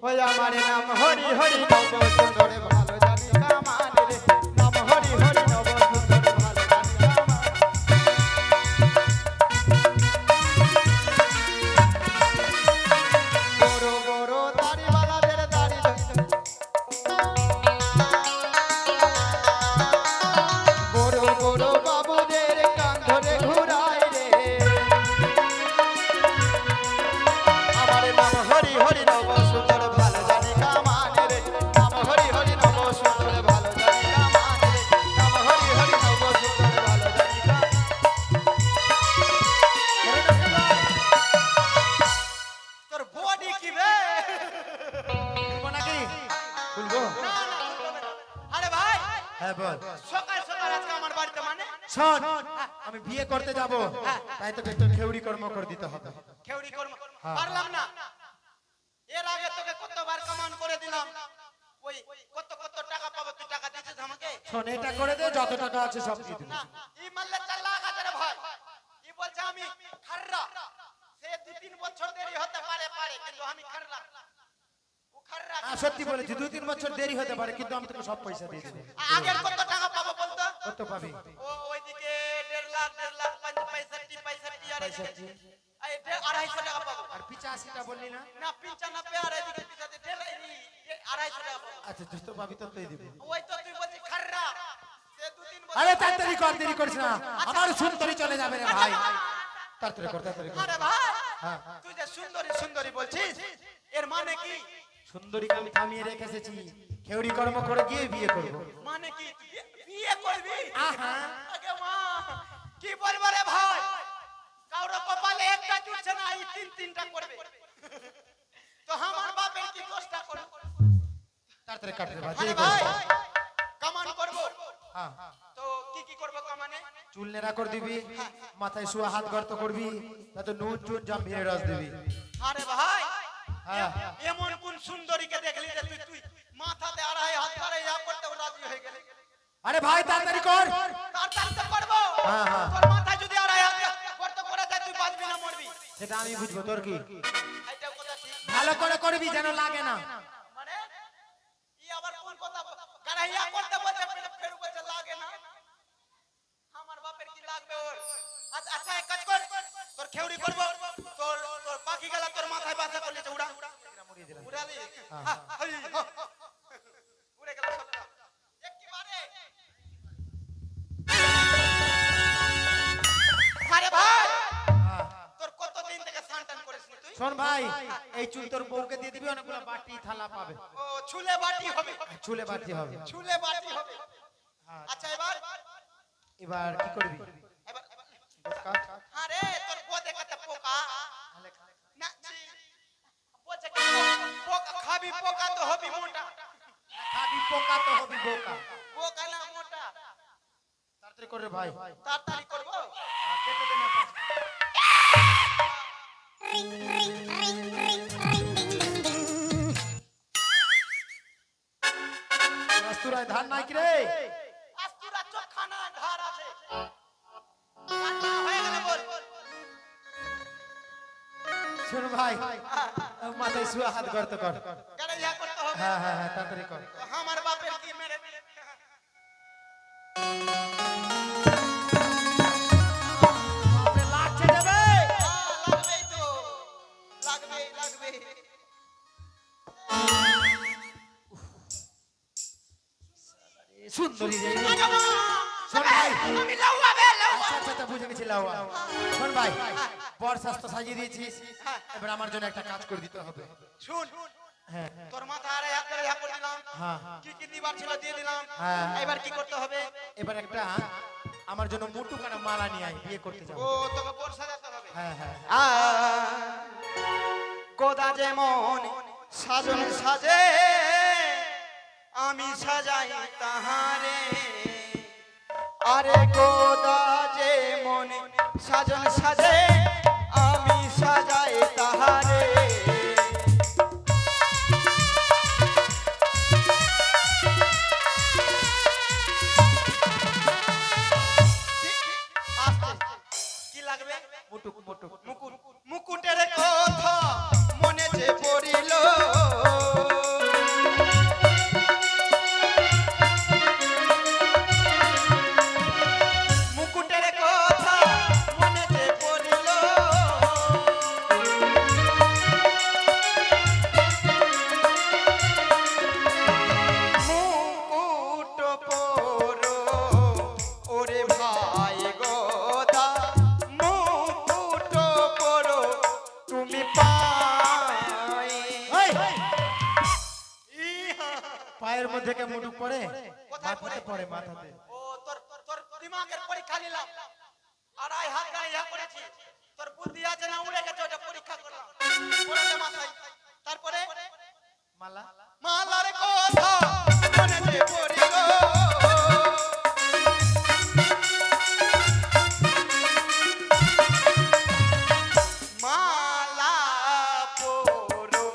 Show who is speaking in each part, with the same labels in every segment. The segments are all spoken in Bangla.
Speaker 1: ওই আমার নাম হরি হরি নব সুন্দর ভালো জানি কামান রে নাম হরি হরি নব সুন্দর ভালো জানি কামান বড় বড় দাড়িওয়ালাদের দাড়ি বড় বড় বাবুদের কান ধরে ঘুরায় রে আমার নাম হরি হরি নব সুন্দর ভালো জানি কামান রে নাম হরি হরি নব সুন্দর ভালো জানি কামান রে নাম হরি হরি নব সুন্দর ভালো জানি কামান তোর বডি কি বে বলবো নাকি বলবো না না আরে ভাই হ্যাঁ বল সকাল সকাল আজকে আমার বাড়িতে মানে শোন আমি বিয়ে করতে যাব তাই তোকে একটু খেউড়ি কর্ম করে দিতে হবে খেউড়ি কর্ম পারলাম না এর আগে তোকে কতবার কমান করে দিলাম ওই কত কত টাকা পাবো তুই টাকা দিছিস আমাকে শোন এটা করে দে যত টাকা আছে সব দিয়ে দিবি না ই মারলে 4 লাখ আছে রে ভাই ই বলছে আমি খাররা সে 2-3 বছর দেরি হতে পারে কিন্তু আমি খাররা ও খাররা সত্যি বলেছি 2-3 বছর দেরি হতে পারে কিন্তু আমি তোকে সব পয়সা দিয়ে দেব আগের কত টাকা পাবো বলতো কত পাবি ও ওইদিকে 1.5 লাখ 65 আর এদিকে এই 250 টাকা পাবো আর 85 টা বললি না না 95 আর এদিকে 250 টাকা পাবো আচ্ছা তুই তো পাবি তো তুই দিবি ওই তো তুই বলছিস খাররা সে 2-3 বছর আরে তাড়াতাড়ি কর দেরি করিস না আমার সুন্দরী চলে যাবে রে ভাই তাড়াতাড়ি কর আরে ভাই হ্যাঁ তুই যে সুন্দরী বলছিস এর মানে কি সুন্দরীকে আমি থামিয়ে রেখে এসেছি খেউড়ি কর্ম করে গিয়ে বিয়ে করব মানে কি বিয়ে করবি আহা আগে মা কি বলবো রে ভাই কাউর কপালে একটা জুটছে না এই 3-3টা করবে তো আমার বাপের কি দোষটা করে তাড়াতাড়ি কাট রে ভাই কামান করব হ্যাঁ তো কি করব কামানে চুল নেড়া করে দিবি মাথায় শুয়া হাত গর্ত করবি তাতে নুন চুন জাম্বিরের রস দিবি আরে ভাই হ্যাঁ এমন কোন সুন্দরীকে দেখলি যে তুই মাথাতে আড়াই হাত করে ইয়া করতে রাজি হয়ে গেলি আরে ভাই তাড়াতাড়ি কর তাড়াতাড়ি তো করব হ্যাঁ হ্যাঁ তোর মাথায় যদি আড়াই হাত করতে করে যায় তুই বাঁচবি না মরবি সেটা আমি বুঝবো তোর কি এটা কথা ঠিক ভালো করে করবি যেন লাগে না মানে ই আবার কোন কথা গাড়াইয়া করতে বলছে ফের বলছে লাগে না আমার বাপের কি লাগবে ওর আচ্ছা এক কাজ কর তোর খেউড়ি করব তোর পাখি গেলা তোর মাথায় বাসা করলে উড়া উড়ালি হ্যাঁ উড়ে গেল সব একেবারে আরে ভাই তোর কতদিন থেকে সানটান করিস তুই শোন ভাই এই চুল তোর বউকে দিয়ে দিবি অনেকগুলো বাটি থালা পাবে ও ছুলে বাটি হবে আচ্ছা এবার কি করবি এবার আরে তোর বউ দেখাতে পোকা না বলছে কি পোকা খাবি পোকা তো হবি মোটা বোকা না মোটা তাড়াতাড়ি করে ভাই তাড়াতাড়ি করব কেটে দে না আস্তুরায় ধান নাই কি রে আস্তুরা চোখানা ধার আছে হয়ে গেল বল শোন ভাই মাথায় শুয়া হাত গর্ত কর কেন ইয়া করতে হবে হ্যাঁ তাড়াতাড়ি কর আমার বাপের কি মেরে বাপরে লাগছে যাবে লাগবেই তো লাগবে সুন্দরী রে শোন ভাই আমি লাউয়াবে আচ্ছা বুঝে গেছি লাউয়া শোন ভাই বড় স্বাস্থ্য সাজিয়ে দিয়েছিস এবার আমার জন্য একটা কাজ করে দিতে হবে শুন হ্যাঁ তোর মাথা আরে হাত করে ইয়া করে দিলাম হ্যাঁ কি দিবার ছিল দিয়ে দিলাম এবার কি করতে হবে এবার একটা আমার জন্য মোটু কাটা মালা নিয়ে আই বিয়ে করতে যাব ও তোকে বড় সাজাতে হবে হ্যাঁ গোদা যেমন সাজন সাজে আমি সাজাই তাহারে আরে গোদা যেমন সাজন সাজে আমি সাজাই তাহারে কি লাগবে মুকুটের কথা মনে যে পড়িল পায়ের মধ্যে কে মুটুক পড়ে কোথায় পড়ে মাথাতে ও তোর তোর দিমাগের পরীক্ষা নিলাম আড়াই হাত গায়ে করেছি তোর বুদ্ধি আছে না উড়ে গেছে ওটা পরীক্ষা করলাম পড়ে মাথায় তারপরে মালা মালার কথা মনে যে পড়ি গো মালা পরো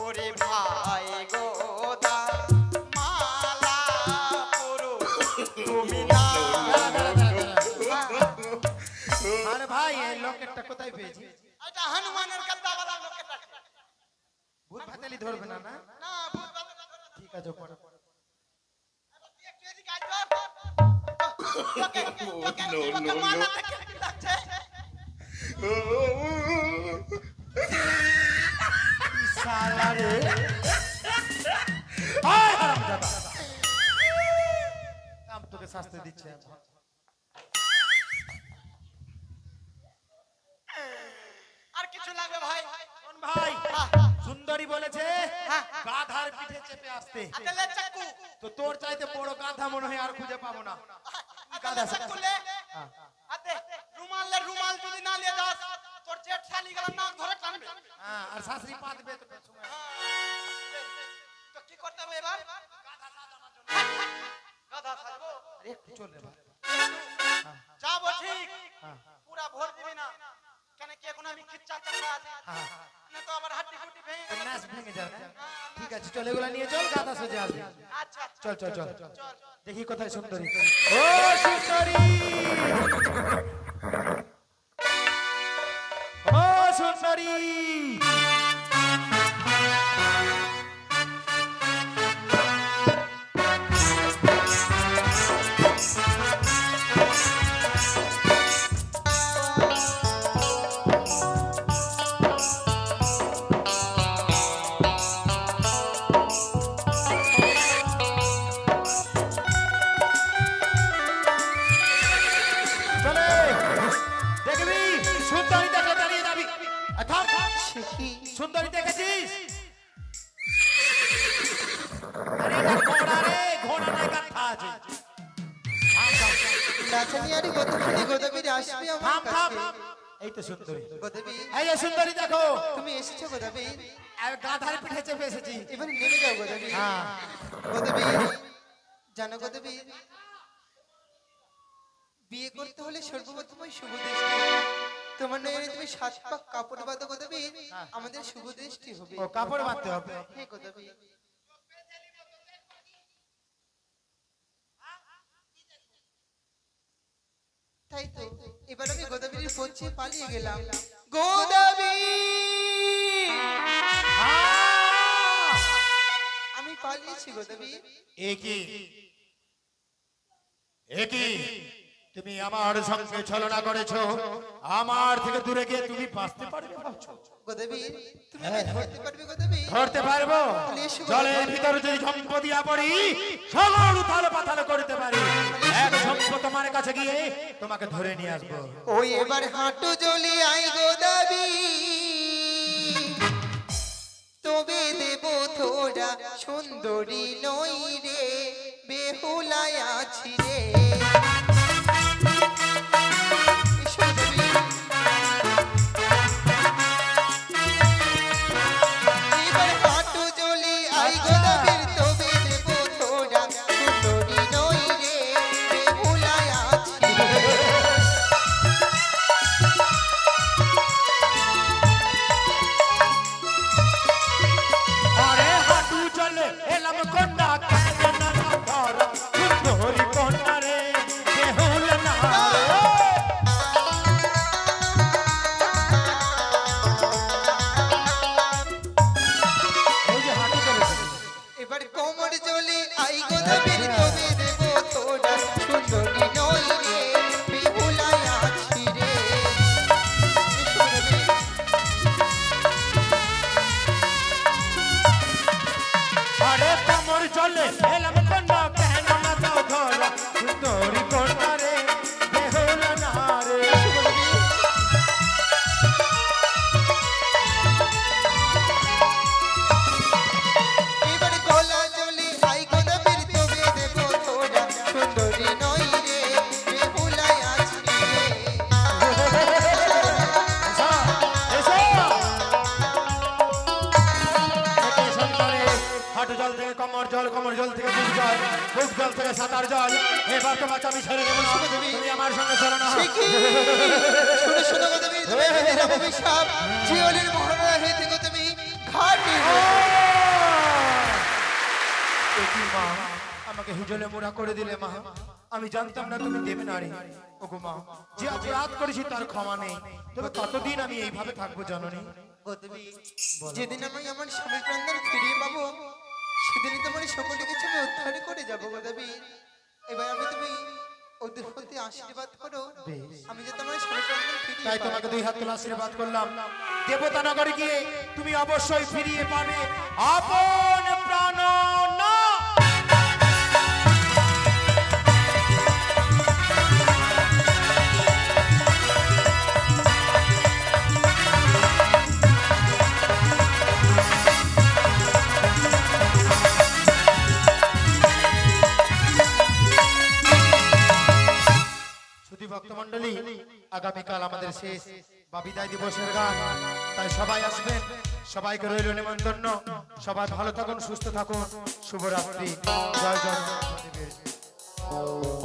Speaker 1: ওরে ভাই গো দা মালা পরো তুমি না আরে ভাই এই লকেটটা কোথায় পেয়েছি এটা হনুমানের গদ্দাওয়ালা লকেটটা ভূত ভাতালি ধরবে না না না ভূত ভাতালি ঠিক আছে পড়ো এবার তুই একটু এদিকে আয় তো ওকে মালা থেকে লাগছে साला रे हाय हरामजादा काम তোকে শাস্তি দিচ্ছে আর কিছু লাগবে ভাই কোন ভাই সুন্দরী বলেছে গাধার পিঠে চেপে আসতে আতেলে চাকু তো তোর চাইতে বড় গাধা মনে হয় আর খুঁজে পাবো না গাধা চাকু লে আতে রুমাল যদি না নিয়ে যাস তোর জেঠ শালি গলা নাক ধরে টানবে হ্যাঁ আর শাশুড়ি পা দিবে তো সময় তো কি করতে হবে এবার গাধা সাজানোর জন্য গাধা সাজবো আরে চল রে যাবো ঠিক পুরা ভোর দিবি না কেন কি এখন আমি কিচ্ছা চাকরা আছে না তো আবার হাড্ডি ফুটি ভেঙে নাচ ভেঙে যাবে ঠিক আছে চল এগুলা নিয়ে চল গাধা সাজে আসবি আচ্ছা চল চল চল দেখি কোথায় সুন্দরী ও সুন্দরী ও সুন্দরী সুন্দরী দেখেছিস আরে এটা ঘোড়া রে ঘোড়া না গাধা আছে
Speaker 2: নাচনিয়ারি গোদবি গোদবি আসবে আমার কাছে
Speaker 1: এই তো সুন্দরী
Speaker 2: গোদবি
Speaker 1: এই যে সুন্দরী দেখো
Speaker 2: তুমি এসেছো গোদবি
Speaker 1: আর গাধার পিঠে চেপে এসেছি
Speaker 2: এবারে নেমে যাও গোদবি
Speaker 1: হ্যাঁ
Speaker 2: গোদবি জানো গোদবি বিয়ে করতে হলে সর্বপ্রথম শুভ দৃষ্টি তোমার নয়নে তুমি 7 পাক কাপড় বাঁধো গোদবি আমাদের শুভ দৃষ্টি হবে
Speaker 1: ও কাপড় বাঁধতে হবে
Speaker 2: হ্যাঁ গোদবি তাই তো এবার আমি গোদাবরীর পৌঁছে পালিয়ে গেলাম গোদাবি আমি পালিয়েছি গোদাবি
Speaker 1: একই তুমি আমার সঙ্গে ছলনা করেছো আমার থেকে দূরে গিয়ে তুমি বাঁচতে পারবে ভাবছো
Speaker 2: গোদাবি তুমি আমায় ধরতে পারবে গোদাবি
Speaker 1: ধরতে পারবো জলের ভিতরে যদি ঝম্প দিয়া পড়ি সাগর উথাল পাতাল করতে পারি এক ঝম্প তোমার কাছে গিয়ে তোমাকে ধরে নিয়ে আসবো
Speaker 2: ওই এবার হাঁটু জ্বলি আই গোদাবি তবে দেব তোরা সুন্দরী নই রে বেহুলায় আছি রে
Speaker 1: জল কমর জল থেকে বুক জল বুক জল থেকে সাঁতার জল এবার তোমাকে আমি ছেড়ে দেবো না তুমি আমার সঙ্গে চলো না
Speaker 2: শুনো শুনো গো দেবী তুমি দিলাম অভিশাপ জিওলের মহারাজ হয়ে থেকে তুমি ঘাটে
Speaker 1: মা আমাকে হিজলে মোড়া করে দিলে মা আমি জানতাম না তুমি দেবে নারী ওগো মা যে অপরাধ করেছি তার ক্ষমা নেই তবে কতদিন আমি এইভাবে থাকবো জননী
Speaker 2: গো দেবী যেদিন আমি আমার স্বামীর প্রাণদান ফিরিয়ে পাবো সেদিনই তোমার সকলে কিছু আমি উদ্ধার করে যাবো গো দেবী এবার আমি তুমি ওদের প্রতি আশীর্বাদ করো আমি যে তোমার স্বামীর প্রাণদান ফিরিয়ে
Speaker 1: তাই তোমাকে দুই হাত তুলে আশীর্বাদ করলাম দেবতা নগরে গিয়ে তুমি অবশ্যই ফিরিয়ে পাবে আপন প্রাণ না ভক্তমণ্ডলী আগামীকাল আমাদের শেষ বা বিদায় দিবসের গান তাই সবাই আসবেন সবাইকে রইল নিমন্ত্রণ সবাই ভালো থাকুন সুস্থ থাকুন শুভরাত্রি জয় জগন্নাথ দেবের